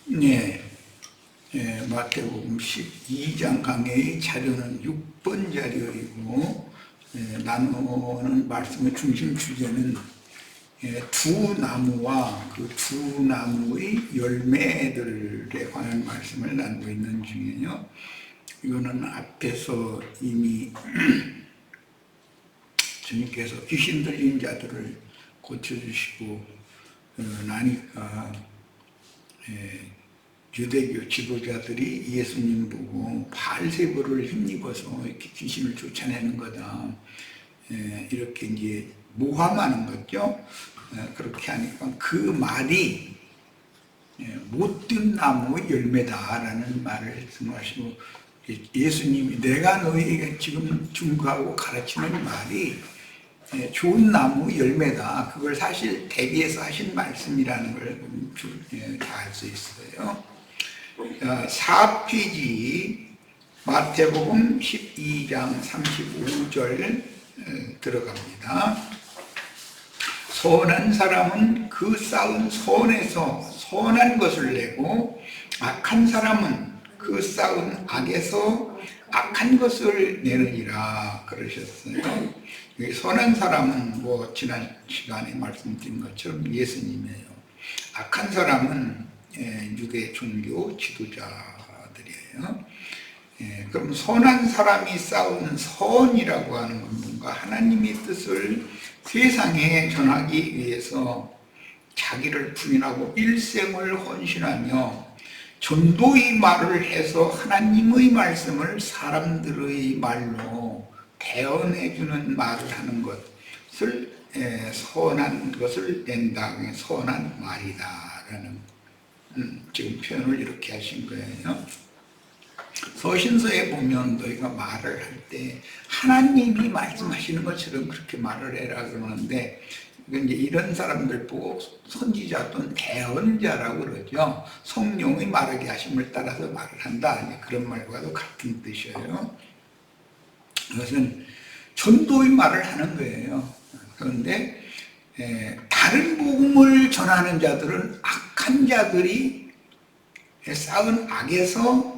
네, 마태복음 12장 강의 자료는 6번 자료이고, 나누는 말씀의 중심 주제는 두 나무와 그 두 나무의 열매들에 관한 말씀을 나누고 있는 중이에요. 이거는 앞에서 이미 주님께서 귀신 들린 자들을 고쳐주시고 나니까 유대교 지도자들이 예수님 보고 바알세불을 힘입어서 이렇게 귀신을 쫓아내는 거다, 이렇게 이제 모함하는 거죠. 그렇게 하니까 그 말이 못된 나무의 열매다라는 말을 말씀하시고, 예수님이 내가 너희에게 지금 증거하고 가르치는 말이 좋은 나무 열매다, 그걸 사실 대비해서 하신 말씀이라는 걸 다 알 수 있어요. 4페이지 마태복음 12장 35절 들어갑니다. 선한 사람은 그 쌓은 선에서 선한 것을 내고, 악한 사람은 그 쌓은 악에서 악한 것을 내느니라 그러셨어요. 선한 사람은 지난 시간에 말씀드린 것처럼 예수님이에요. 악한 사람은 유대 종교 지도자들이에요. 그럼 선한 사람이 쌓은 선이라고 하는 건 뭔가? 하나님의 뜻을 세상에 전하기 위해서 자기를 부인하고 일생을 헌신하며 전도의 말을 해서 하나님의 말씀을 사람들의 말로 대언해주는 말을 하는 것을 선한 것을 낸다, 선한 말이다라는 지금 표현을 이렇게 하신 거예요. 서신서에 보면 너희가 말을 할 때 하나님이 말씀하시는 것처럼 그렇게 말을 해라 그러는데, 이제 이런 사람들 보고 선지자 또는 대언자라고 그러죠. 성령의 말하게 하심을 따라서 말을 한다, 그런 말과도 같은 뜻이에요. 그것은 전도의 말을 하는 거예요. 그런데 다른 복음을 전하는 자들은 악한 자들이 쌓은 악에서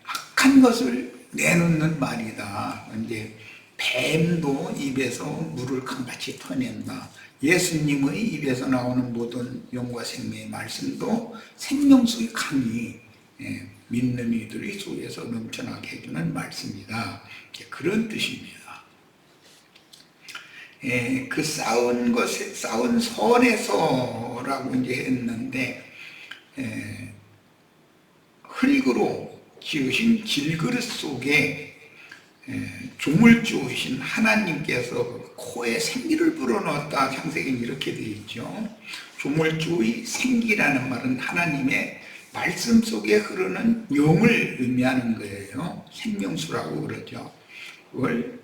악한 것을 내놓는 말이다. 이제 뱀도 입에서 물을 강같이 터낸다. 예수님의 입에서 나오는 모든 영과 생명의 말씀도 생명수의 강이 믿는 이들의 속에서 넘쳐나게 해주는 말씀이다. 그런 뜻입니다. 그 쌓은 선에서라고 이제 했는데, 흙으로 지으신 질그릇 속에 조물주이신 하나님께서 코에 생기를 불어넣었다. 창세기는 이렇게 되어 있죠. 조물주의 생기라는 말은 하나님의 말씀 속에 흐르는 영을 의미하는 거예요. 생명수라고 그러죠. 그걸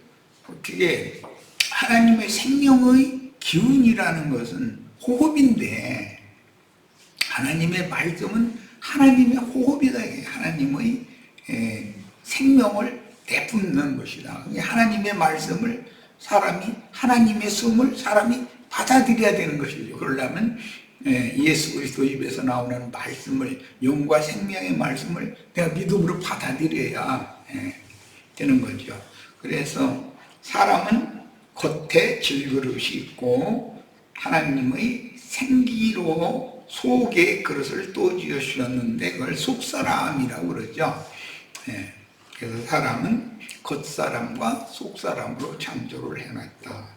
어떻게, 하나님의 생명의 기운이라는 것은 호흡인데, 하나님의 말씀은 하나님의 호흡이다. 하나님의 생명을 내뿜는 것이다. 하나님의 말씀을 하나님의 숨을 사람이 받아들여야 되는 것이죠. 그러려면 예수 그리스도 입에서 나오는 말씀을, 영과 생명의 말씀을 내가 믿음으로 받아들여야 되는 거죠. 그래서 사람은 겉에 질그릇이 있고 하나님의 생기로 속에 그릇을 또 지어주셨는데 그걸 속사람이라고 그러죠. 그래서 사람은 겉사람과 속사람으로 창조를 해놨다.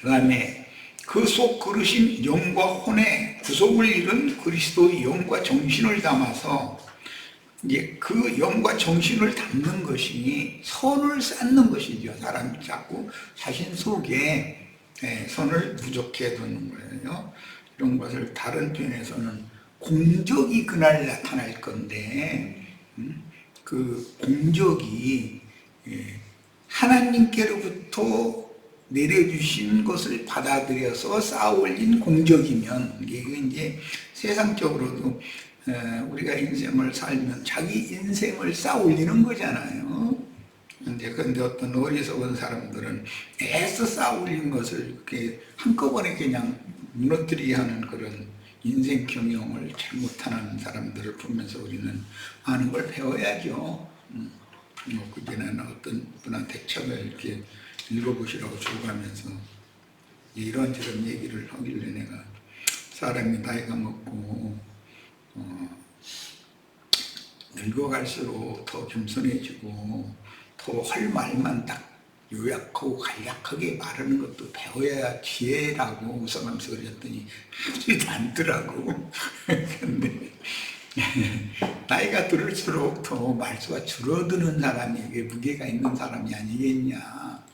그 다음에 그 속 그릇인 영과 혼의 구속을 이룬 그리스도의 영과 정신을 담아서, 이제 그 영과 정신을 담는 것이 선을 쌓는 것이죠. 사람이 자꾸 자신 속에 선을 부족해 두는 거예요. 이런 것을 다른 표현에서는 공적이 그날 나타날 건데, 그 공적이 하나님께로부터 내려주신 것을 받아들여서 쌓아 올린 공적이면, 이게 이제 세상적으로도 우리가 인생을 살면 자기 인생을 쌓아 올리는 거잖아요. 근데 어떤 어리석은 사람들은 애써 쌓아 올린 것을 이렇게 한꺼번에 그냥 무너뜨리게 하는 그런 인생 경영을 잘못하는 사람들을 보면서 우리는 많은 걸 배워야죠. 그전에는 어떤 분한테 책을 이렇게 읽어보시라고 줘가면서 이런저런 얘기를 하길래 내가 사람이 나이가 먹고 늙어갈수록 더 겸손해지고 더 할 말만 딱 요약하고 간략하게 말하는 것도 배워야 지혜라고 웃어가면서 그랬더니 하지도 않더라고. 근데 나이가 들을수록 더 말수가 줄어드는 사람이 이게 무게가 있는 사람이 아니겠냐.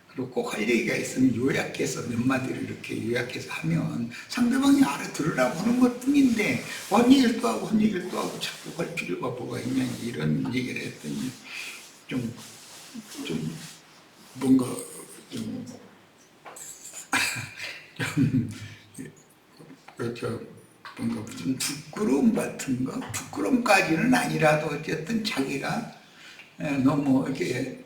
그리고 꼭 할 얘기가 있으면 요약해서 몇 마디를 이렇게 요약해서 하면 상대방이 알아들으라고 하는 것 뿐인데 원 얘기를 또 하고 한 얘기를 또 하고 자꾸 할 필요가 뭐가 있냐 이런 얘기를 했더니 좀 뭔가 좀 뭔가 무슨 부끄러움 같은 거, 부끄러움까지는 아니라도 어쨌든 자기가 너무 이렇게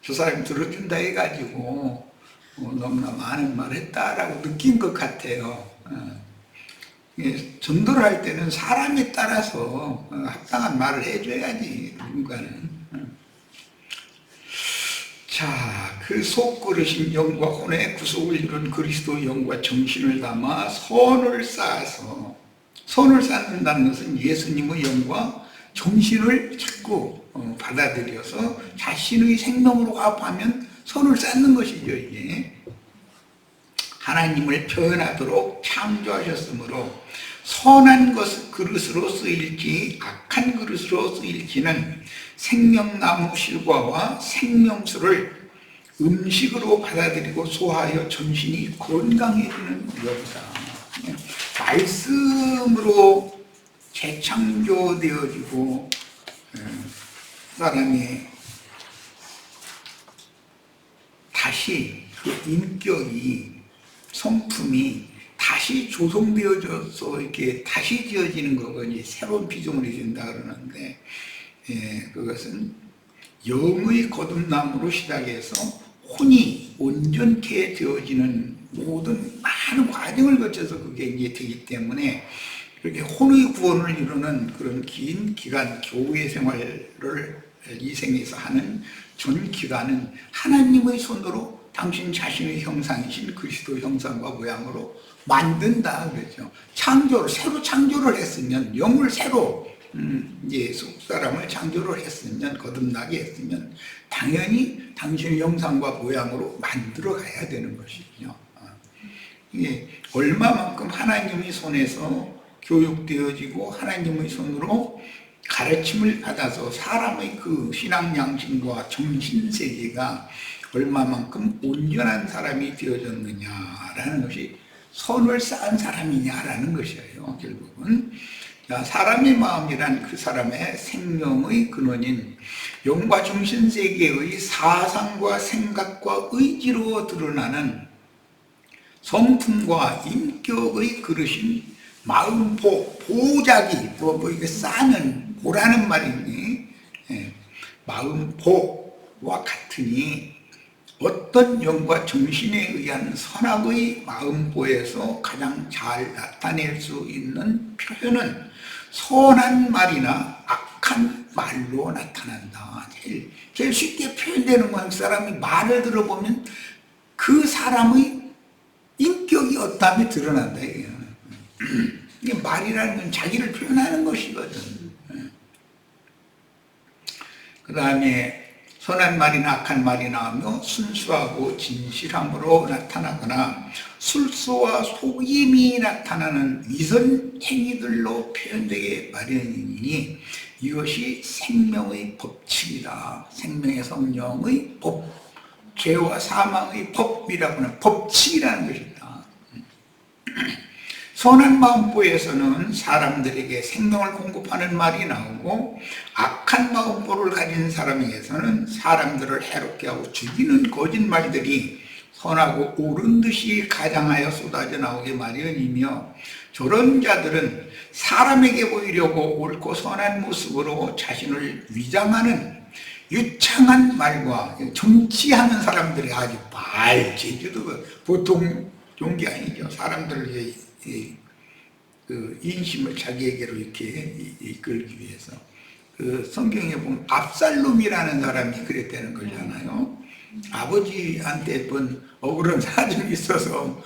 저 사람이 들어준다 해가지고 너무나 많은 말을 했다라고 느낀 것 같아요. 전도를 할 때는 사람에 따라서 합당한 말을 해줘야지 누군가는. 자, 그 속그릇인 영과 혼의 구속을 이룬 그리스도 영과 정신을 담아 선을 쌓아서, 선을 쌓는다는 것은 예수님의 영과 정신을 자꾸 받아들여서 자신의 생명으로 합하면 선을 쌓는 것이죠. 이게 하나님을 표현하도록 창조하셨으므로 선한 그릇으로 쓰일지 악한 그릇으로 쓰일지는 생명나무 실과와 생명수를 음식으로 받아들이고 소화하여 전신이 건강해지는 여부다. 말씀으로 재창조되어지고 사람이 다시 그 인격이 성품이 다시 조성되어져서 이렇게 다시 지어지는 거가 이제 새로운 피조물이 된다 그러는데, 그것은 영의 거듭남으로 시작해서 혼이 온전케 되어지는 모든 많은 과정을 거쳐서 그게 이제 되기 때문에 그렇게 혼의 구원을 이루는 그런 긴 기간 교회 생활을 이 생에서 하는 전 기간은 하나님의 손으로 당신 자신의 형상이신 그리스도 형상과 모양으로 만든다 그랬죠. 창조를 새로 창조를 했으면 영을 새로 이제 속사람을 창조를 했으면 거듭나게 했으면 당연히 당신의 형상과 모양으로 만들어 가야 되는 것이죠. 이게 얼마만큼 하나님의 손에서 교육되어지고 하나님의 손으로 가르침을 받아서 사람의 그 신앙 양심과 정신세계가 얼마만큼 온전한 사람이 되어졌느냐라는 것이 선을 쌓은 사람이냐라는 것이에요. 결국은 사람의 마음이란 그 사람의 생명의 근원인 영과 정신세계의 사상과 생각과 의지로 드러나는 성품과 인격의 그릇인 마음보, 보자기, 이게 쌓는 보라는 말이니, 마음보와 같으니 어떤 영과 정신에 의한 선악의 마음보에서 가장 잘 나타낼 수 있는 표현은 선한 말이나 악한 말로 나타난다. 제일 쉽게 표현되는 건 사람이 말을 들어보면 그 사람의 인격이 어떠함이 드러난다. 이게 말이라는 건 자기를 표현하는 것이거든. 그 다음에 선한 말이나 악한 말이 나오며 순수하고 진실함으로 나타나거나 술수와 속임이 나타나는 위선 행위들로 표현되게 마련이니 이것이 생명의 법칙이다. 생명의 성령의 법, 죄와 사망의 법이라고 하는 법칙이라는 것이다. 선한 마음보에서는 사람들에게 생명을 공급하는 말이 나오고 악한 마음보를 가진 사람에게서는 사람들을 해롭게 하고 죽이는 거짓말들이 선하고 옳은 듯이 가장하여 쏟아져 나오게 마련이며 저런 자들은 사람에게 보이려고 옳고 선한 모습으로 자신을 위장하는 유창한 말과 정치하는 사람들이 아주 말 재주도 보통 좋은 게 아니죠. 사람들을 그 인심을 자기에게로 이렇게 이끌기 위해서. 그 성경에 보면 압살롬이라는 사람이 그랬다는 거잖아요. 아버지한테 억울한 사정이 있어서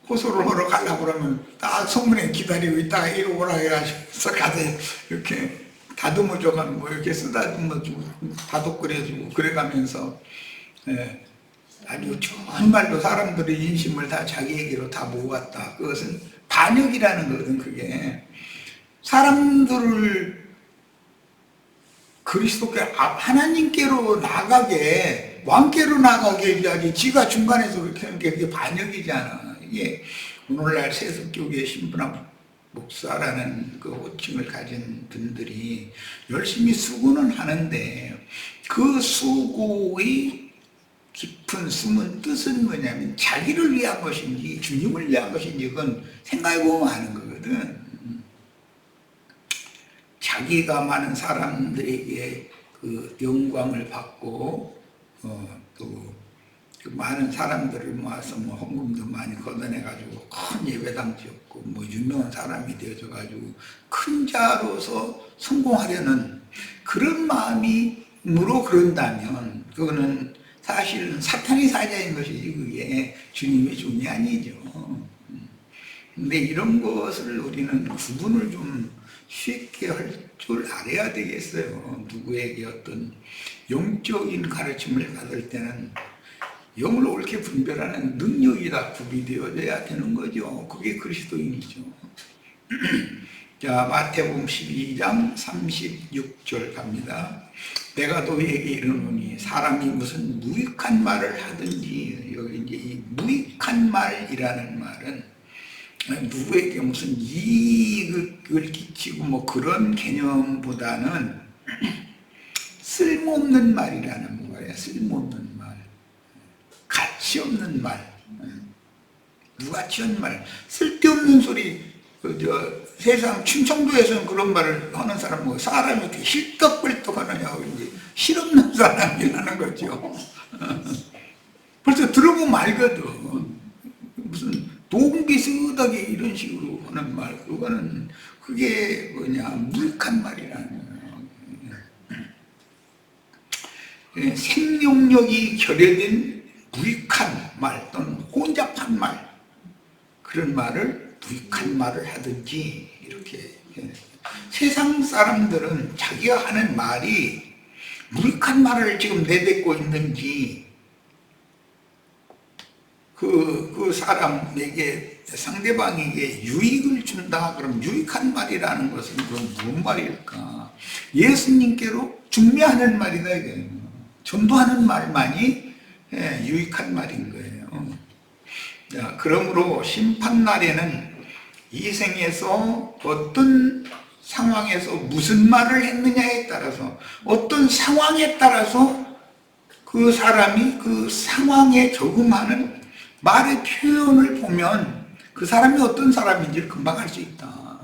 호소를 하러 가려고 그러면 딱 성문에 기다리고 있다가 이리 오라 해가지고 가서 이렇게 다듬어줘가지고 뭐 이렇게 쓰다듬어주고 다독거려주고 그래가면서 아주 정말로 사람들의 인심을 다 자기에게로 다 모았다. 그것은 반역이라는 거거든. 그게 사람들을 그리스도께 하나님께로 나가게 왕께로 나가게 해야지 지가 중간에서 그렇게 하는 게 그게 반역이잖아. 이게 오늘날 세속교계 신부나 목사라는 그 호칭을 가진 분들이 열심히 수고는 하는데 그 수고의 깊은 숨은 뜻은 뭐냐면 자기를 위한 것인지 주님을 위한 것인지 그건 생각해보면 아는 거거든. 자기가 많은 사람들에게 그 영광을 받고 또 그 많은 사람들을 모아서 뭐 헌금도 많이 걷어내가지고 큰 예배당 지었고 뭐 유명한 사람이 되어져가지고 큰 자로서 성공하려는 그런 마음으로 그런다면 그거는 사실은 사탄의 사자인 것이지 그게 주님의 종이 아니죠. 근데 이런 것을 우리는 구분을 좀 쉽게 할 줄 알아야 되겠어요. 누구에게 어떤 영적인 가르침을 받을 때는 영을 옳게 분별하는 능력이 다 구비되어져야 되는 거죠. 그게 그리스도인이죠. 자, 마태복음 12장 36절 갑니다. 내가 너희에게 이르노니 사람이 무슨 무익한 말을 하든지, 여기 이제 이 무익한 말이라는 말은 누구에게 무슨 이익을 끼치고 뭐 그런 개념보다는 쓸모없는 말이라는 거예요. 쓸모없는 말, 가치 없는 말, 무가치 없는 말, 쓸데없는 소리. 세상 충청도에서는 그런 말을 하는 사람 뭐 사람이 이렇게 힐떡벌떡 하느냐고 이제 실없는 사람이라는 거죠. 벌써 들어보면 알거든. 무슨 동비스덕이 이런 식으로 하는 말, 그거는 그게 뭐냐 무익한 말이라는 거예요. 생명력이 결여된 무익한 말 또는 혼잡한 말, 그런 말을 무익한 말을 하든지 이렇게. 세상 사람들은 자기가 하는 말이 무익한 말을 지금 내뱉고 있는지 그 사람에게 상대방에게 유익을 준다 그럼 유익한 말이라는 것은 그건 무슨 말일까? 예수님께로 중매하는 말이다 이거예요. 전도하는 말만이 유익한 말인 거예요. 자, 그러므로 심판날에는 이 생에서 어떤 상황에서 무슨 말을 했느냐에 따라서 어떤 상황에 따라서 그 사람이 그 상황에 적응하는 말의 표현을 보면 그 사람이 어떤 사람인지를 금방 알 수 있다.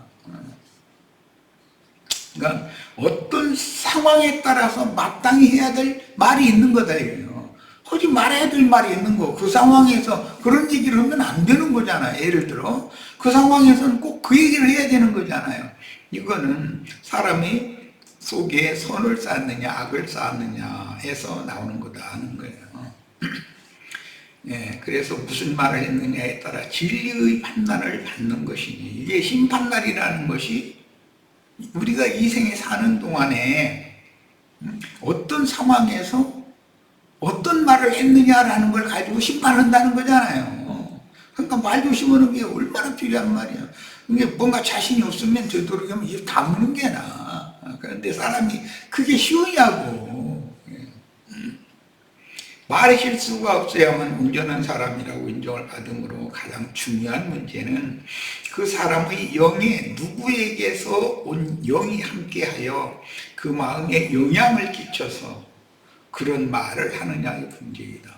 그러니까 어떤 상황에 따라서 마땅히 해야 될 말이 있는 거다 이거예요. 하지 말아야 될 말이 있는 거. 그 상황에서 그런 얘기를 하면 안 되는 거잖아요. 예를 들어 그 상황에서는 꼭 그 얘기를 해야 되는 거잖아요. 이거는 사람이 속에 선을 쌓느냐 악을 쌓느냐에서 나오는 거다 하는 거예요. 그래서 무슨 말을 했느냐에 따라 진리의 판단을 받는 것이니, 이게 심판날이라는 것이 우리가 이 생에 사는 동안에 어떤 상황에서 어떤 말을 했느냐라는 걸 가지고 심판한다는 거잖아요. 그러니까 말 조심하는 게 얼마나 필요한 말이야. 이게 뭔가 자신이 없으면 되도록이면 입 다무는 게 나아. 그런데 사람이 그게 쉬우냐고. 말의 실수가 없어야만 온전한 사람이라고 인정을 받음으로 가장 중요한 문제는 그 사람의 영에 누구에게서 온 영이 함께하여 그 마음에 영향을 끼쳐서 그런 말을 하느냐의 문제이다.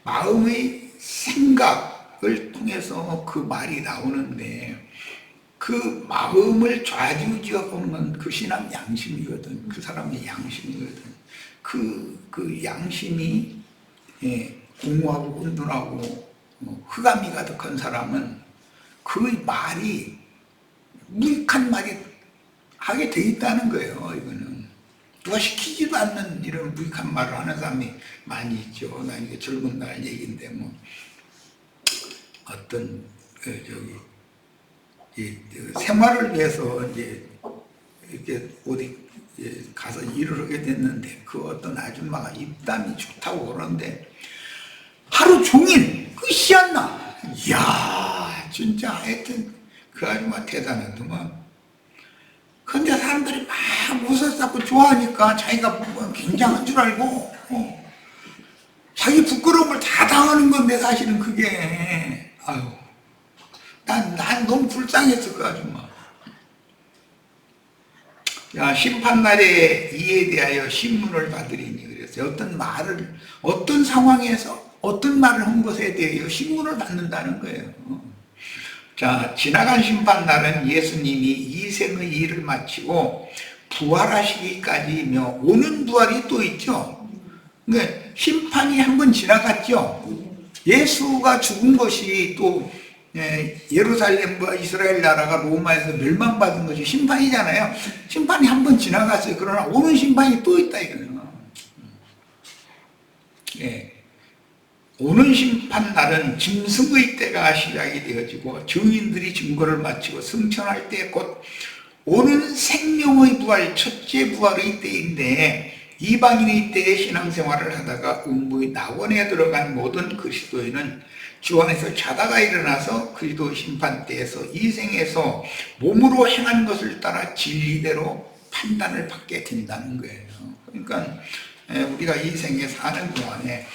마음의 생각을 통해서 그 말이 나오는데 그 마음을 좌지우지하고 보는 그 신앙 양심이거든. 그 사람의 양심이거든. 그 양심이 공허하고 혼돈하고 흑암이 가득한 사람은 그 말이 무익한 말이 하게 돼 있다는 거예요. 이거는 누가 시키지도 않는 이런 무익한 말을 하는 사람이 많이 있죠. 나 이게 젊은 날 얘기인데 뭐 어떤 생활을 위해서 이제 이렇게 어디 가서 일을 하게 됐는데 그 어떤 아줌마가 입담이 좋다고 그러는데 하루 종일 그 씨앗나. 이야 진짜 하여튼 그 아줌마 대단하더만. 근데 사람들이 막 웃었다고 좋아하니까 자기가 뭐 굉장한 줄 알고 자기 부끄러움을 다 당하는 건데 사실은 그게 아유 난 너무 불쌍했어 그 아줌마. 야, 심판날에 이에 대하여 신문을 받으리니 그랬어요. 어떤 상황에서 어떤 말을 한 것에 대하여 신문을 받는다는 거예요. 자, 지나간 심판날은 예수님이 이 생의 일을 마치고 부활하시기까지며 오는 부활이 또 있죠. 그러니까 심판이 한 번 지나갔죠. 예수가 죽은 것이 또 예루살렘과 이스라엘 나라가 로마에서 멸망받은 것이 심판이잖아요. 심판이 한 번 지나갔어요. 그러나 오는 심판이 또 있다 이거예요. 예. 오는 심판 날은 짐승의 때가 시작이 되어지고 증인들이 증거를 마치고 승천할 때 곧 오는 생명의 부활, 첫째 부활의 때인데 이방인의 때에 신앙생활을 하다가 음부의 낙원에 들어간 모든 그리스도인은 주 안에서 자다가 일어나서 그리스도 심판 때에서 이 생에서 몸으로 행한 것을 따라 진리대로 판단을 받게 된다는 거예요. 그러니까 우리가 이 생에 사는 동안에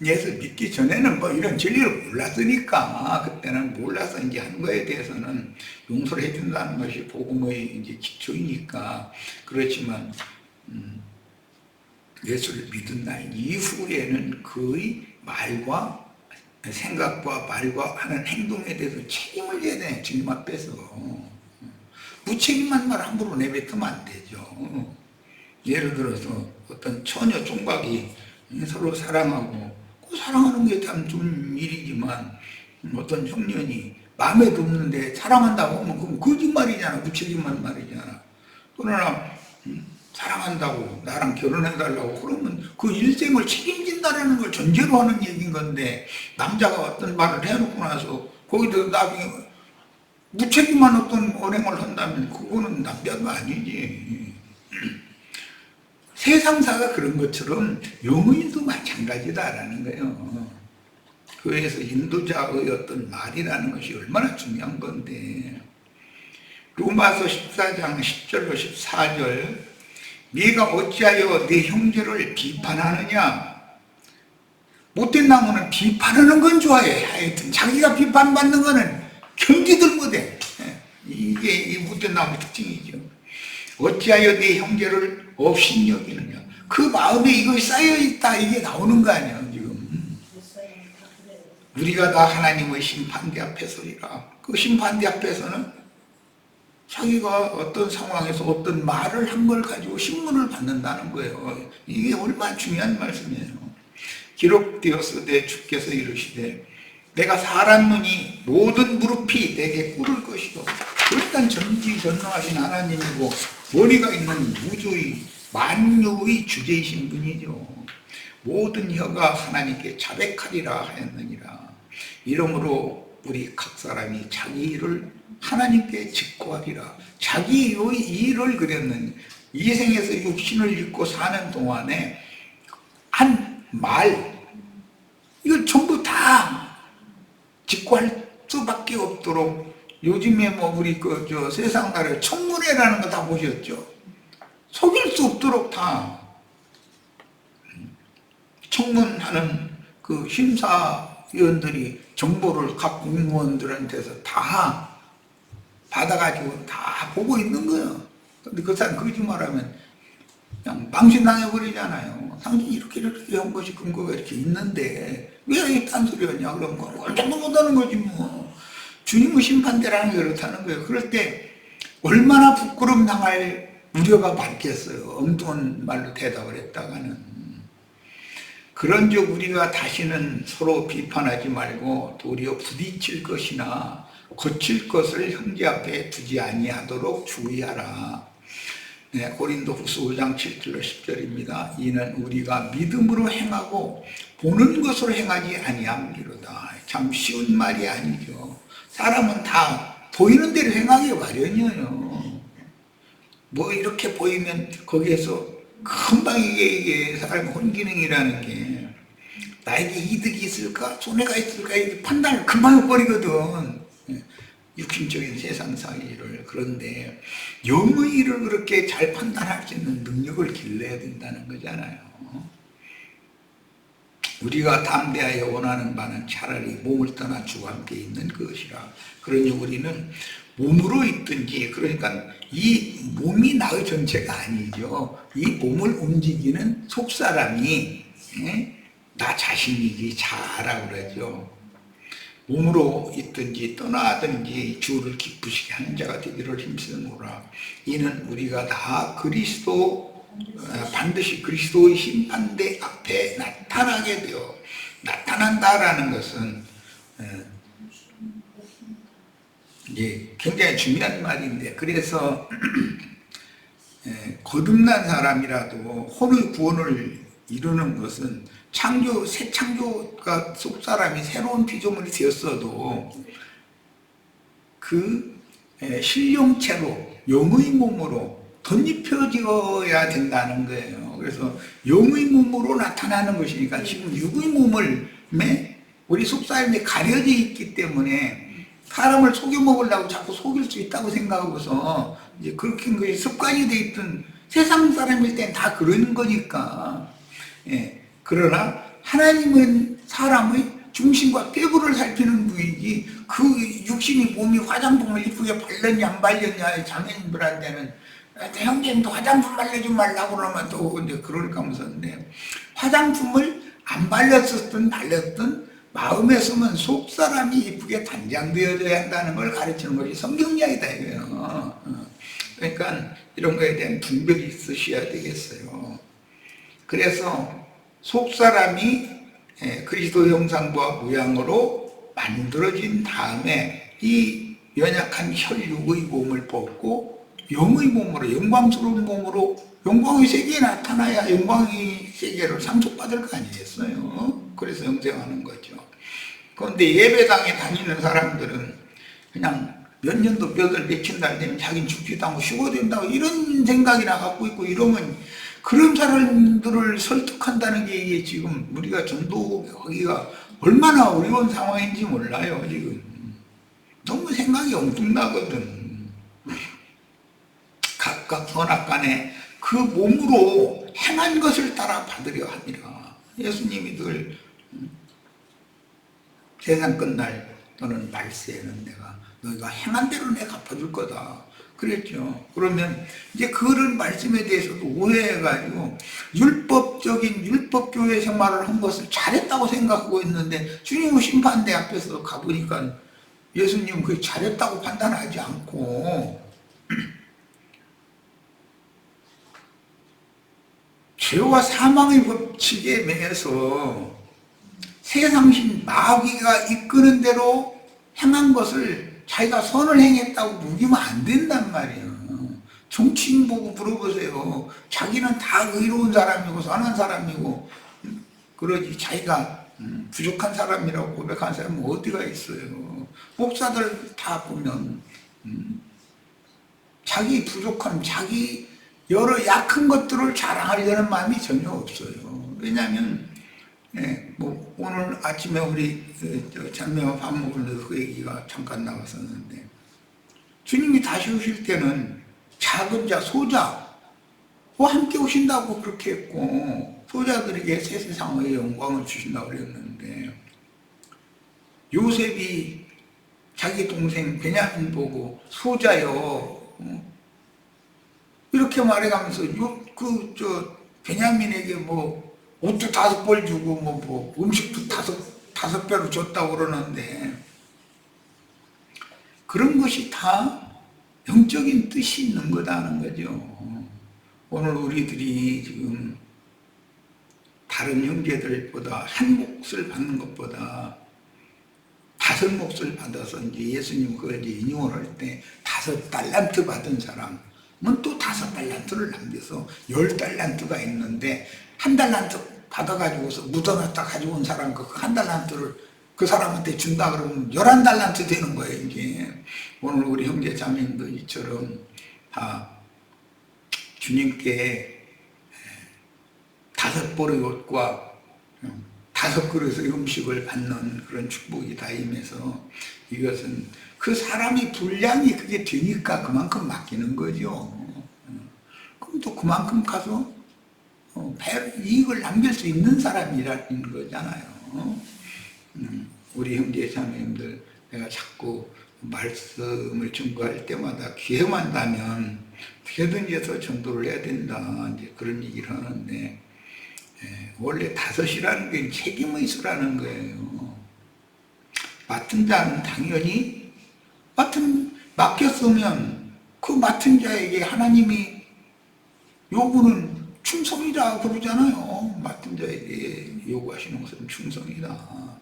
예수 믿기 전에는 뭐 이런 진리를 몰랐으니까 그때는 몰라서 이제 한 거에 대해서는 용서를 해준다는 것이 복음의 이제 기초이니까 그렇지만 예수를 믿은 날 이후에는 그의 말과 생각과 말과 하는 행동에 대해서 책임을 져야 돼. 주님 앞에서 무책임한 말 함부로 내뱉으면 안 되죠. 예를 들어서 어떤 처녀 총각이 서로 사랑하고 그 사랑하는 게 참 좋은 일이지만 어떤 청년이 마음에 드는데 사랑한다고 하면 그건 거짓말이잖아. 무책임한 말이잖아. 그러나 사랑한다고 나랑 결혼해달라고 그러면 그 일생을 책임진다는 걸 전제로 하는 얘기인 건데 남자가 어떤 말을 해놓고 나서 거기서 나중에 무책임한 어떤 언행을 한다면 그거는 남자가 아니지. 세상사가 그런 것처럼 영의도 마찬가지다라는 거예요. 그래서 인도자의 어떤 말이라는 것이 얼마나 중요한 건데 로마서 14장 10절로 14절 네가 어찌하여 네 형제를 비판하느냐. 못된 나무는 비판하는 건 좋아해. 하여튼 자기가 비판받는 거는 경기들 못해. 이게 이 못된 나무의 특징이죠. 어찌하여 네 형제를 업신여기느냐. 그 마음에 이것이 쌓여있다 이게 나오는 거 아니야 지금. 우리가 다 하나님의 심판대 앞에 서리라. 그 심판대 앞에서는 자기가 어떤 상황에서 어떤 말을 한 걸 가지고 신문을 받는다는 거예요. 이게 얼마나 중요한 말씀이에요. 기록되었으되 주께서 이르시되 내가 사람 눈이 모든 무릎이 내게 꿇을 것이요. 일단 전지전능하신 하나님이고 머리가 있는 우주의 만유의 주제이신 분이죠. 모든 혀가 하나님께 자백하리라 하였느니라. 이러므로 우리 각 사람이 자기 일을 하나님께 직고하리라. 자기의 일을 그렸는 이 생에서 육신을 입고 사는 동안에 한 말 이걸 전부 다 직고할 수밖에 없도록 요즘에 뭐 우리 세상 나라에 청문회라는 거 다 보셨죠? 속일 수 없도록 다 청문하는 그 심사위원들이 정보를 각 공무원들한테서 다 받아가지고 다 보고 있는 거예요. 근데 그 사람 거짓말하면 그냥 망신당해버리잖아요. 당신이 이렇게 한 것이 근거가 이렇게 있는데 왜 딴소리 하냐 그러면 얼마나 못하는 거지 뭐. 주님의 심판대라는 게 그렇다는 거예요. 그럴 때 얼마나 부끄럼 당할 우려가 많겠어요. 엉뚱한 말로 대답을 했다가는. 그런즉 우리가 다시는 서로 비판하지 말고 도리어 부딪힐 것이나 고칠 것을 형제 앞에 두지 아니하도록 주의하라. 네, 고린도후서 5장 7절로 10절입니다. 이는 우리가 믿음으로 행하고 보는 것으로 행하지 아니함이로다. 참 쉬운 말이 아니죠. 사람은 다 보이는 대로 행하기 마련이에요. 뭐 이렇게 보이면 거기에서 금방 이게 사람 혼기능이라는 게 나에게 이득이 있을까 손해가 있을까 이게 판단을 금방 해버리거든. 육신적인 세상 사이를. 그런데 영의 일을 그렇게 잘 판단할 수 있는 능력을 길러야 된다는 거잖아요. 우리가 담대하여 원하는 바는 차라리 몸을 떠나 주와 함께 있는 것이라. 그러니 우리는 몸으로 있든지, 그러니까 이 몸이 나의 전체가 아니죠. 이 몸을 움직이는 속사람이 나 자신이지 자라고 그러죠. 몸으로 있든지 떠나든지 주를 기쁘시게 하는 자가 되기를 힘쓰노라. 이는 우리가 다 반드시 그리스도의 심판대 앞에 나타나게 되어, 나타난다라는 것은 이제 굉장히 중요한 말인데, 그래서 거듭난 사람이라도 혼의 구원을 이루는 것은 새 창조가 속사람이 새로운 피조물이 되었어도 그 신령체로 영의 몸으로 덧입혀져야 된다는 거예요. 그래서 영의 몸으로 나타나는 것이니까 지금 육의 몸을 우리 속사람이 가려져 있기 때문에 사람을 속여먹으려고 자꾸 속일 수 있다고 생각하고서 이제 그렇게 것이 습관이 돼 있던 세상 사람일 땐 다 그런 거니까. 그러나 하나님은 사람의 중심과 폐부를 살피는 분이지 그 육신이 몸이 화장품을 이쁘게 발랐냐 안 발랐냐 자매님들한테는 형제님도 화장품 발라주지 말라고 그러면 또 이제 그럴까 무섭네. 화장품을 안 발랐었든 발랐든 마음에 쓰면 속사람이 이쁘게 단장되어져야 한다는 걸 가르치는 것이 성경 이야기다 이거예요. 그러니까 이런 거에 대한 분별이 있으셔야 되겠어요. 그래서 속사람이 그리스도 형상과 모양으로 만들어진 다음에 이 연약한 혈육의 몸을 벗고 영의 몸으로, 영광스러운 몸으로 영광의 세계에 나타나야 영광의 세계를 상속받을 거 아니겠어요? 그래서 영생하는 거죠. 그런데 예배당에 다니는 사람들은 그냥 몇 년도 며칠 달 되면 자기는 죽지도 않고 쉬어도 된다고 이런 생각이나 갖고 있고, 이러면 그런 사람들을 설득한다는 게 이게 지금 우리가 전도하기가 얼마나 어려운 상황인지 몰라요. 지금 너무 생각이 엉뚱나거든. 각각 선악간에 그 몸으로 행한 것을 따라 받으려 함이라. 예수님이 늘 세상 끝날 또는 말세에는 내가 너희가 행한 대로 내가 갚아줄 거다 그랬죠. 그러면 이제 그런 말씀에 대해서도 오해해가지고 율법적인 율법교회 생활을 한 것을 잘했다고 생각하고 있는데 주님의 심판대 앞에서 가보니까 예수님 그 잘했다고 판단하지 않고 죄와 사망의 법칙에 매여서 세상신 마귀가 이끄는 대로 행한 것을 자기가 선을 행했다고 무기면 안 된단 말이에요. 정치인 보고 물어보세요. 자기는 다 의로운 사람이고 선한 사람이고 그러지 자기가 부족한 사람이라고 고백한 사람은 어디가 있어요. 목사들 다 보면 자기 부족한, 자기 여러 약한 것들을 자랑하려는 마음이 전혀 없어요. 왜냐하면 뭐 오늘 아침에 우리 자매와 밥 먹으면서 그 얘기가 잠깐 나왔었는데, 주님이 다시 오실 때는 작은 자, 소자와 함께 오신다고 그렇게 했고 소자들에게 새 세상의 영광을 주신다고 그랬는데, 요셉이 자기 동생 베냐민 보고 소자여 이렇게 말해가면서 베냐민에게 뭐 옷도 5벌 주고 뭐 음식도 다섯 배로 줬다고 그러는데, 그런 것이 다 영적인 뜻이 있는 거다는 거죠. 오늘 우리들이 지금 다른 형제들보다 한 몫을 받는 것보다 5몫을 받아서 이제 예수님 그걸 이제 인용을 할 때 5달란트 받은 사람은 또 5달란트를 남겨서 10달란트가 있는데 1달란트 받아가지고서 묻어놨다 가지고 온 사람 그 1달란트를 그 사람한테 준다 그러면 11달란트 되는 거예요. 이게 오늘 우리 형제 자매님도 이처럼 다 주님께 5벌의 옷과 5그릇의 음식을 받는 그런 축복이 다 임해서 이것은 그 사람이 분량이 그게 되니까 그만큼 맡기는 거죠. 그럼 또 그만큼 가서 이익을 남길 수 있는 사람이라는 거잖아요. 우리 형제 자매님들 내가 자꾸 말씀을 증거할 때마다 기회만 나면 어떻게든지 해서 전도를 해야 된다 이제 그런 얘기를 하는데 원래 5이라는 게 책임의 수라는 거예요. 맡은 자는 당연히 맡겼으면 그 맡은 자에게 하나님이 요구는 충성이다 그러잖아요. 맡은 자에게 요구하시는 것은 충성이다.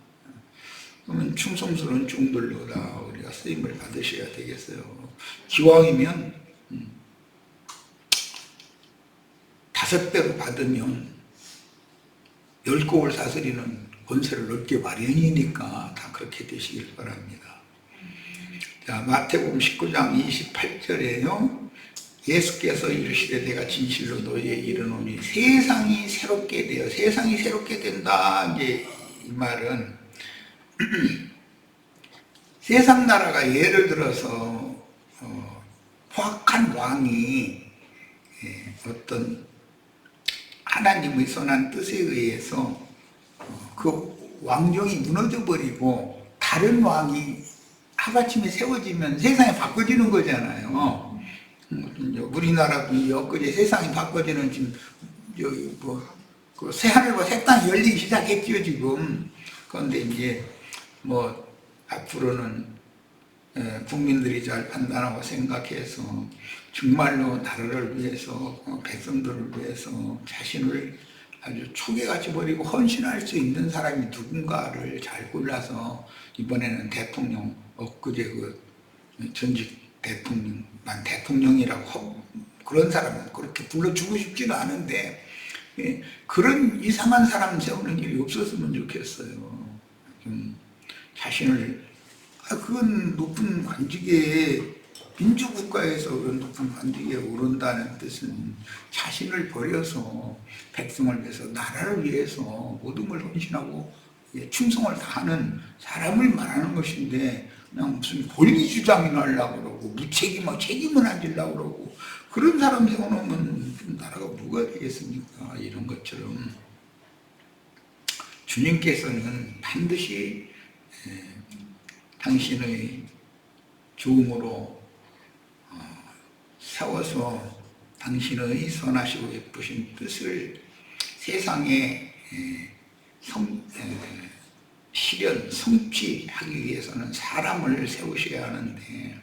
그러면 충성스러운 종들로 다 우리가 쓰임을 받으셔야 되겠어요. 기왕이면 5배로 받으면 10곡을 다스리는 권세를 얻기 마련이니까 다 그렇게 되시길 바랍니다. 자, 마태복음 19장 28절에요. 예수께서 이르시되 내가 진실로 너희에게 이르노니 세상이 새롭게 돼요. 세상이 새롭게 된다. 이제 이 말은 세상 나라가 예를 들어서 포악한 왕이 어떤 하나님의 선한 뜻에 의해서 그 왕정이 무너져 버리고 다른 왕이 하루아침에 세워지면 세상이 바꿔지는 거잖아요. 우리나라도 엊그제 세상이 바꿔지는 지금 여기 그 새하늘과 새 땅이 열리기 시작했죠 지금. 그런데 이제 앞으로는 국민들이 잘 판단하고 생각해서 정말로 나라를 위해서 백성들을 위해서 자신을 아주 초계같이 버리고 헌신할 수 있는 사람이 누군가를 잘 골라서 이번에는 대통령 엊그제 그 전직 대통령만 대통령이라고 그런 사람은 그렇게 불러주고 싶지는 않은데 그런 이상한 사람 세우는 일이 없었으면 좋겠어요. 좀 자신을 그건 높은 관직에 민주국가에서 그런 높은 관직에 오른다는 뜻은 자신을 버려서 백성을 위해서 나라를 위해서 모든 걸 헌신하고 충성을 다하는 사람을 말하는 것인데 그냥 무슨 권리주장이나 하려고 그러고 책임은 안 지려고 그러고 그런 사람 세워놓으면 나라가 뭐가 되겠습니까? 이런 것처럼 주님께서는 반드시 당신의 종으로 세워서 당신의 선하시고 예쁘신 뜻을 세상에 실현, 성취하기 위해서는 사람을 세우셔야 하는데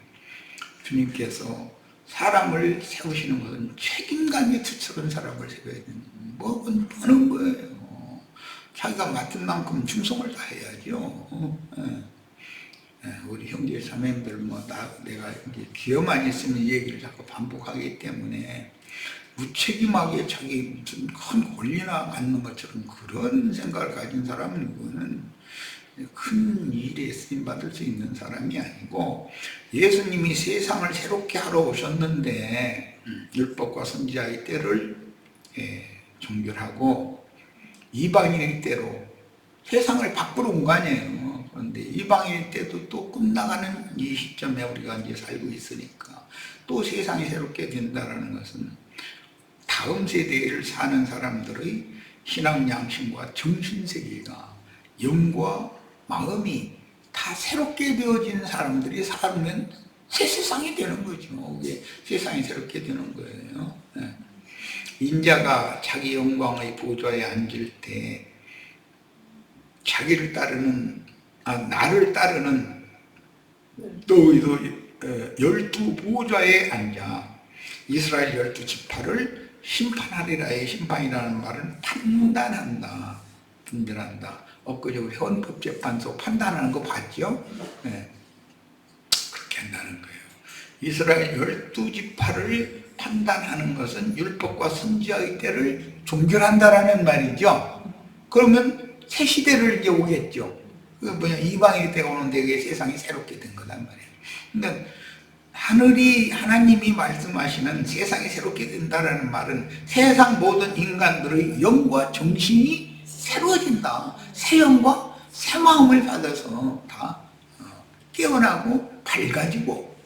주님께서 사람을 세우시는 것은 책임감이 투철한 사람을 세워야 되는 뭐는 하는 거예요. 자기가 맡은 만큼 충성을 다해야죠. 우리 형제 자매님들 내가 이제 기회만 있으면 이 얘기를 자꾸 반복하기 때문에 무책임하게 자기 무슨 큰 권리나 갖는 것처럼 그런 생각을 가진 사람은 이거는 큰 일에 쓰임 받을 수 있는 사람이 아니고 예수님이 세상을 새롭게 하러 오셨는데 율법과 선지자의 때를 종결하고 이방인의 때로 세상을 바꾸러 온 거 아니에요. 그런데 이방인의 때도 또 끝나가는 이 시점에 우리가 이제 살고 있으니까 또 세상이 새롭게 된다는 것은 다음 세대를 사는 사람들의 신앙 양심과 정신세계가 영과 마음이 다 새롭게 되어지는 사람들이 살면 새 세상이 되는 거죠. 그게 세상이 새롭게 되는 거예요. 인자가 자기 영광의 보좌에 앉을 때 자기를 따르는 나를 따르는 너희도 12 보좌에 앉아 이스라엘 12지파를 심판하리라의 심판이라는 말은 판단한다, 분별한다. 엊그제 우리 헌법재판소 판단하는 거 봤죠? 네. 그렇게 한다는 거예요. 이스라엘 12지파를 판단하는 것은 율법과 선지자의 때를 종결한다라는 말이죠. 그러면 새 시대를 이제 오겠죠. 그 뭐냐, 이방인의 때가 오는데 그게 세상이 새롭게 된 거란 말이에요. 그러니까 하나님이 말씀하시는 세상이 새롭게 된다라는 말은 세상 모든 인간들의 영과 정신이 새로워진다. 새 영과 새 마음을 받아서 다 깨어나고 밝아지고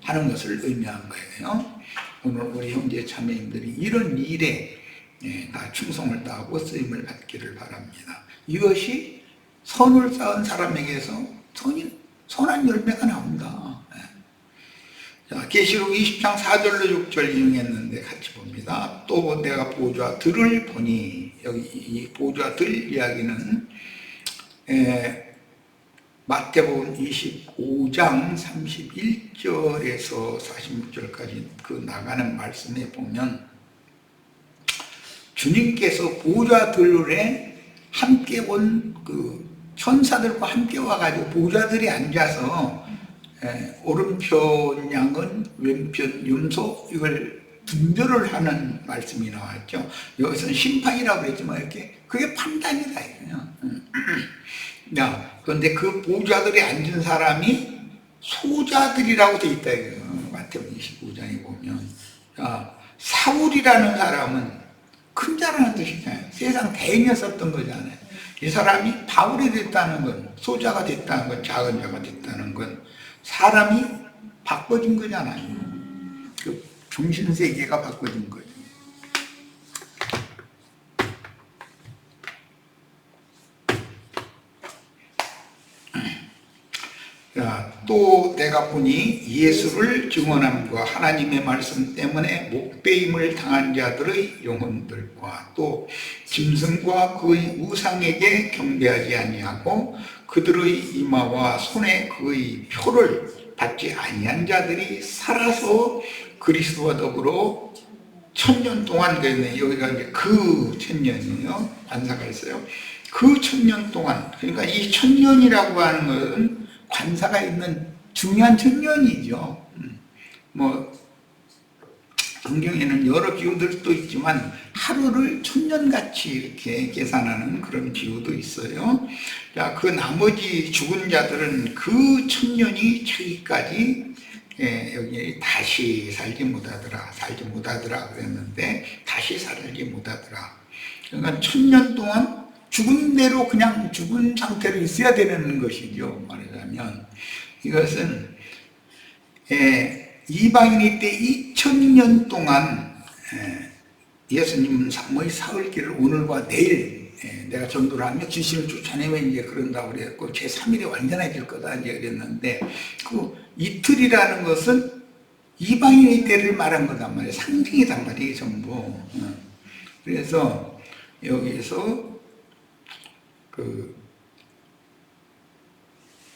하는 것을 의미한 거예요. 오늘 우리 형제 자매님들이 이런 일에 다 충성을 다하고 쓰임을 받기를 바랍니다. 이것이 선을 쌓은 사람에게서 선한 열매가 나온다. 자, 계시록 20장 4절로 6절 인용했는데 같이 봅니다. 또 내가 보좌들을 보니, 여기 이 보좌들 이야기는 마태복음 25장 31절에서 46절까지 그 나가는 말씀에 보면 주님께서 보좌들에 함께 온 그 천사들과 함께 와가지고 보좌들이 앉아서 오른편 양은 왼편 염소 이걸 분별을 하는 말씀이 나왔죠. 여기서는 심판이라고 그랬지만 이렇게 그게 판단이다. 그런데 그 보좌들에 앉은 사람이 소자들이라고 돼 있다. 마태복음 25장에 보면 사울이라는 사람은 큰 자라는 뜻이잖아요. 세상 대인이었던 거잖아요. 이 사람이 바울이 됐다는 건, 소자가 됐다는 건, 작은 자가 됐다는 건 사람이 바꿔진 거잖아요. 그 정신세계가 바꿔진 거죠. 자, 또 내가 보니 예수를 증언함과 하나님의 말씀 때문에 목배임을 당한 자들의 영혼들과 또 짐승과 그의 우상에게 경배하지 아니하고 그들의 이마와 손에 그의 표를 받지 아니한 자들이 살아서 그리스도와 더불어 1000년 동안 되네. 여기가 이제 그 1000년이에요. 관사가 있어요. 그 1000년 동안, 그러니까 이 1000년이라고 하는 것은 관사가 있는 중요한 1000년이죠. 성경에는 여러 비유들도 있지만 하루를 1000년같이 이렇게 계산하는 그런 비유도 있어요. 자, 그 나머지 죽은 자들은 그 1000년이 차기까지 여기 다시 살지 못하더라 그랬는데 다시 살지 못하더라. 그러니까 1000년 동안 죽은 대로 그냥 죽은 상태로 있어야 되는 것이죠. 말하자면 이것은 이방인이 때 2000년 동안 예수님은 산모의 사흘길을 오늘과 내일 내가 전도를 하며 귀신을 쫓아내면 이제 그런다고 그랬고 제3일에 완전해질 거다 이제 그랬는데 그 이틀이라는 것은 이방인의 때를 말한 거단 말이에요. 상징이단 말이에요, 전부. 그래서 여기서 그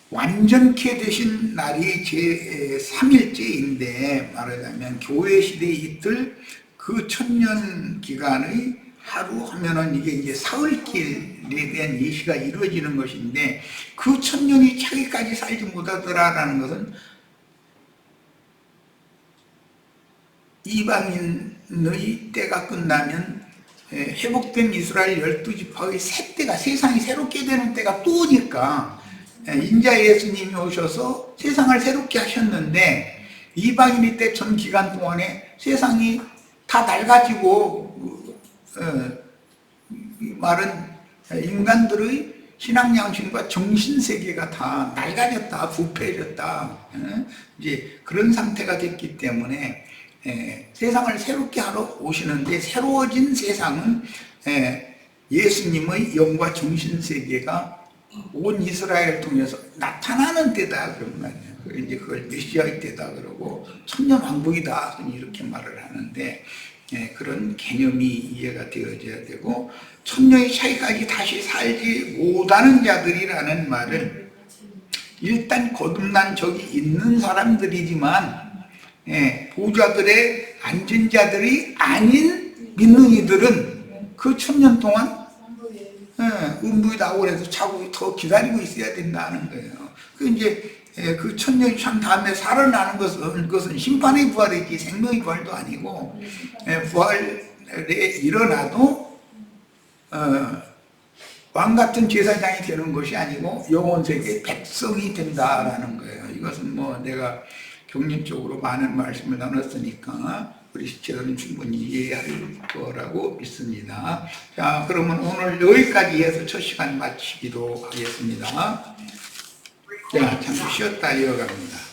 완전케 되신 날이 제3일째인데 말하자면 교회 시대 이틀 그 1000년 기간의 하루 하면은 이게 이제 사흘길에 대한 예시가 이루어지는 것인데 그 1000년이 차기까지 살지 못하더라라는 것은 이방인의 때가 끝나면 회복된 이스라엘 12지파의 새 때가 세상이 새롭게 되는 때가 또 오니까 인자 예수님이 오셔서 세상을 새롭게 하셨는데 이방인의 때 전 기간 동안에 세상이 다 낡아지고 말은 인간들의 신앙 양심과 정신 세계가 다 낡아졌다, 부패해졌다. 이제 그런 상태가 됐기 때문에 세상을 새롭게 하러 오시는데 새로워진 세상은 예수님의 영과 정신 세계가 온 이스라엘을 통해서 나타나는 때다 그런 말이에요. 이제 그걸 메시아의 때다 그러고 천년 왕국이다 이렇게 말을 하는데 그런 개념이 이해가 되어져야 되고 천년의 차이까지 다시 살지 못하는 자들이라는 말은 일단 거듭난 적이 있는 사람들이지만 보좌들의 앉은 자들이 아닌 믿는 이들은 그 1000년 동안 음부에 나오고 해서 차고 더 기다리고 있어야 된다는 거예요. 그 이제 그 1000년이 참 다음에 살아나는 것은 심판의 부활이지 생명의 부활도 아니고 부활에 일어나도 왕 같은 제사장이 되는 것이 아니고 영원 세계 백성이 된다라는 거예요. 이것은 뭐 내가 경륜적으로 많은 말씀을 나눴으니까 우리 시청자들은 충분히 이해할 거라고 믿습니다. 자, 그러면 오늘 여기까지 해서 첫 시간 마치기로 하겠습니다. 자, 잠시 쉬었다 이어갑니다.